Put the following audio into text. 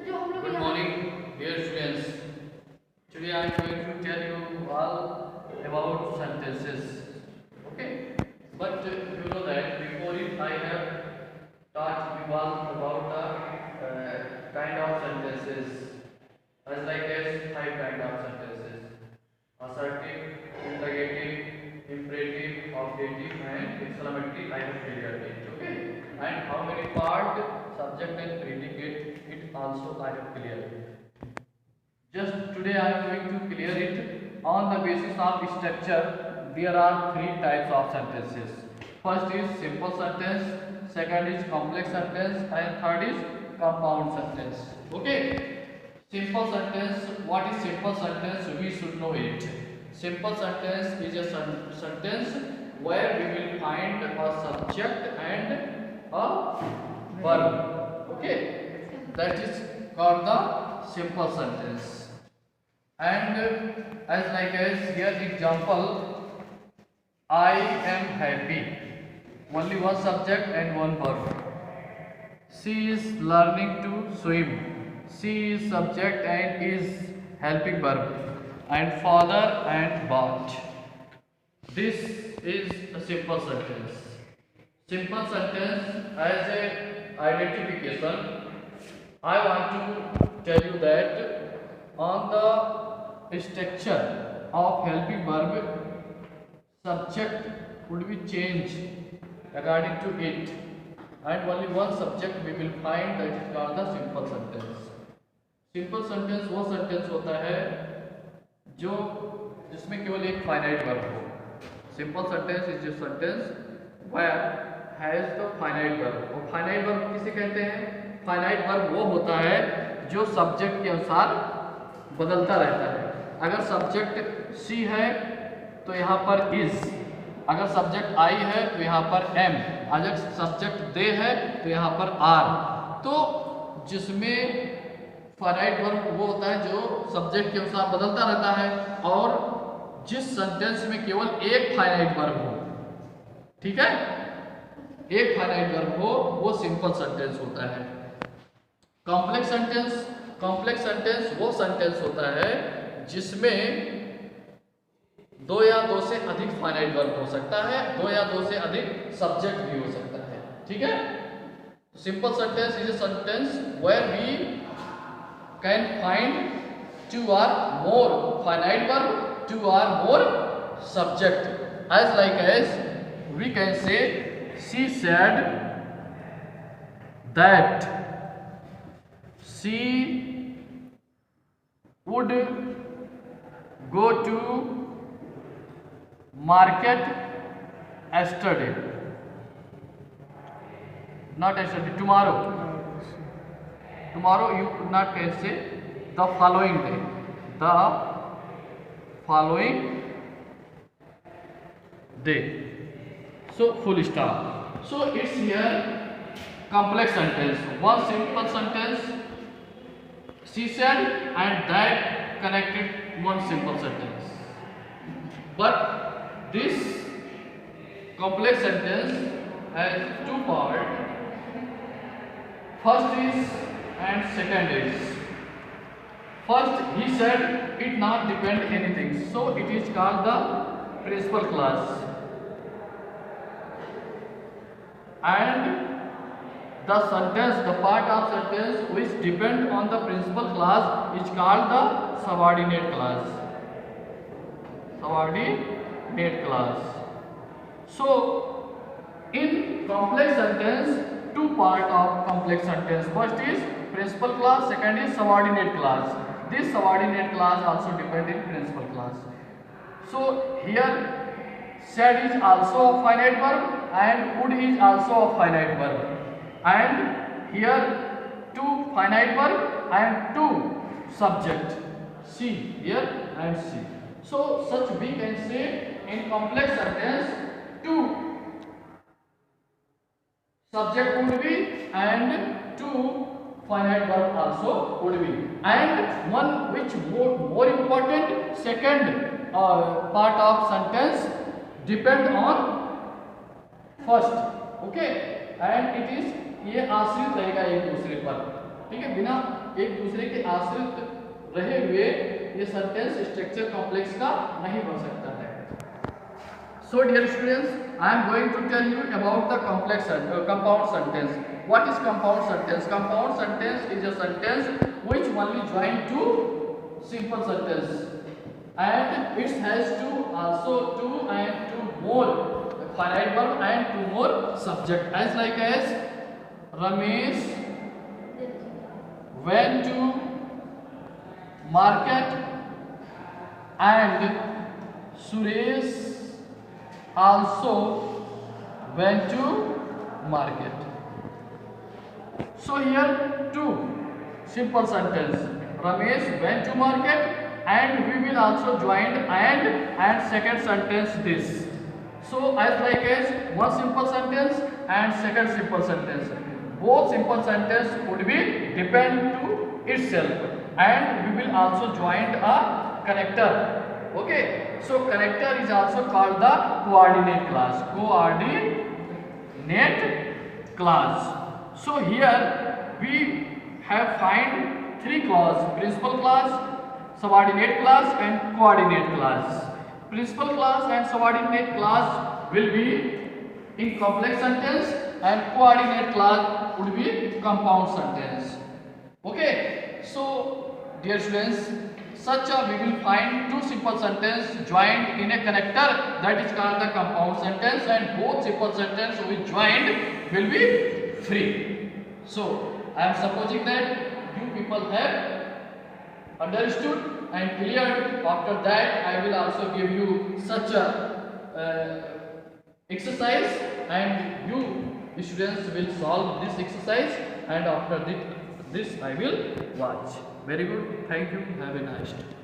Good morning, dear students. Today I am going to tell you all about sentences. Okay, but you know that before it I have taught you all about the kind of sentences, as five kind of sentences: assertive, interrogative, imperative, objective, and exclamatory. I have cleared it. Okay, and how many part, subject and predicate, it also I have cleared. Just today I am going to clear it on the basis of structure. There are three types of sentences. First is simple sentence, second is complex sentence, and third is compound sentence. Okay. Simple sentence. What is simple sentence? We should know it. Simple sentence is a sentence where we will find a subject and a verb. Okay. That is called the simple sentence. And as here example, I am happy. Only one subject and one verb. She is learning to swim. She is subject and is helping verb. And father and bought. This is a simple sentence. Simple sentence as a identification. I want to tell you that on the structure of helping verb, subject would be changed according to it, and only one subject we will find, that is called the simple sentence. Simple sentence वो sentence होता है जो जिसमें केवल एक finite verb हो. Simple sentence is a sentence where has the finite verb. और finite verb किसे कहते हैं? फाइनाइट वर्ब वो होता है जो सब्जेक्ट के अनुसार बदलता रहता है. अगर सब्जेक्ट सी है तो यहाँ पर इज, अगर सब्जेक्ट आई है तो यहाँ पर एम, अगर सब्जेक्ट दे है तो यहाँ पर आर. तो जिसमें फाइनाइट वर्ब वो होता है जो सब्जेक्ट के अनुसार बदलता रहता है, और जिस सेंटेंस में केवल एक फाइनाइट वर्ब हो, ठीक है, एक फाइनाइट वर्ब हो, वो सिंपल सेंटेंस होता है. कॉम्प्लेक्स सेंटेंस वो सेंटेंस होता है जिसमें दो या दो से अधिक फाइनाइट वर्ब हो सकता है, दो या दो से अधिक सब्जेक्ट भी हो सकता है. ठीक है. Simple sentence is a sentence where we can find two or more finite verb, two or more subject. As we can say she said that she would go to market yesterday, not yesterday, tomorrow. Tomorrow you could not can say the following day, the following day. So full stop. So it's here complex sentence. One simple sentence, she said, and that connected one simple sentence. But this complex sentence has two parts. First is and second is. First he said it not depend anything, so it is called the principal clause. And the sentence, the part of sentence which depend on the principal clause is called the subordinate clause. Subordinate clause. So in complex sentence, two part of complex sentence. First is principal clause, second is subordinate clause. This subordinate clause also depend in principal clause. So here said is also a finite verb and would is also a finite verb, and here two finite verb and two subject, she here and she. So such we can say in complex sentence two subject would be and two finite verb also would be, and one which more important, second part of sentence depend on first. Okay. And it is ये आश्रित रहेगा एक दूसरे पर. ठीक है, बिना एक दूसरे के आश्रित रहे हुए ये सेंटेंस स्ट्रक्चर कॉम्प्लेक्स का नहीं बन सकता है। So dear students, I am going to tell you about the compound sentence. What is compound sentence? Compound sentence is a sentence which only join two simple sentence, and it has two and two more finite verb and two more subject. As Ramesh went to market and Suresh also went to market. So here two simple sentence. Ramesh went to market, and we will also join and second sentence this. So as one simple sentence and second simple sentence. Both simple sentence would be depend to itself, and we will also join a connector. Okay, so connector is also called the coordinate class. Coordinate class. So here we have find three clause: principal class, subordinate class, and coordinate class. Principal class and subordinate class will be in complex sentence, and coordinate class would be compound sentence. Okay, so dear students, we will find two simple sentence joined in a connector, that is called the compound sentence, and both simple sentence which joined will be free. So I am supposing that you people have understood and cleared. After that I will also give you such a exercise, and you students will solve this exercise, and after this I will watch. Very good. Thank you. Have a nice day.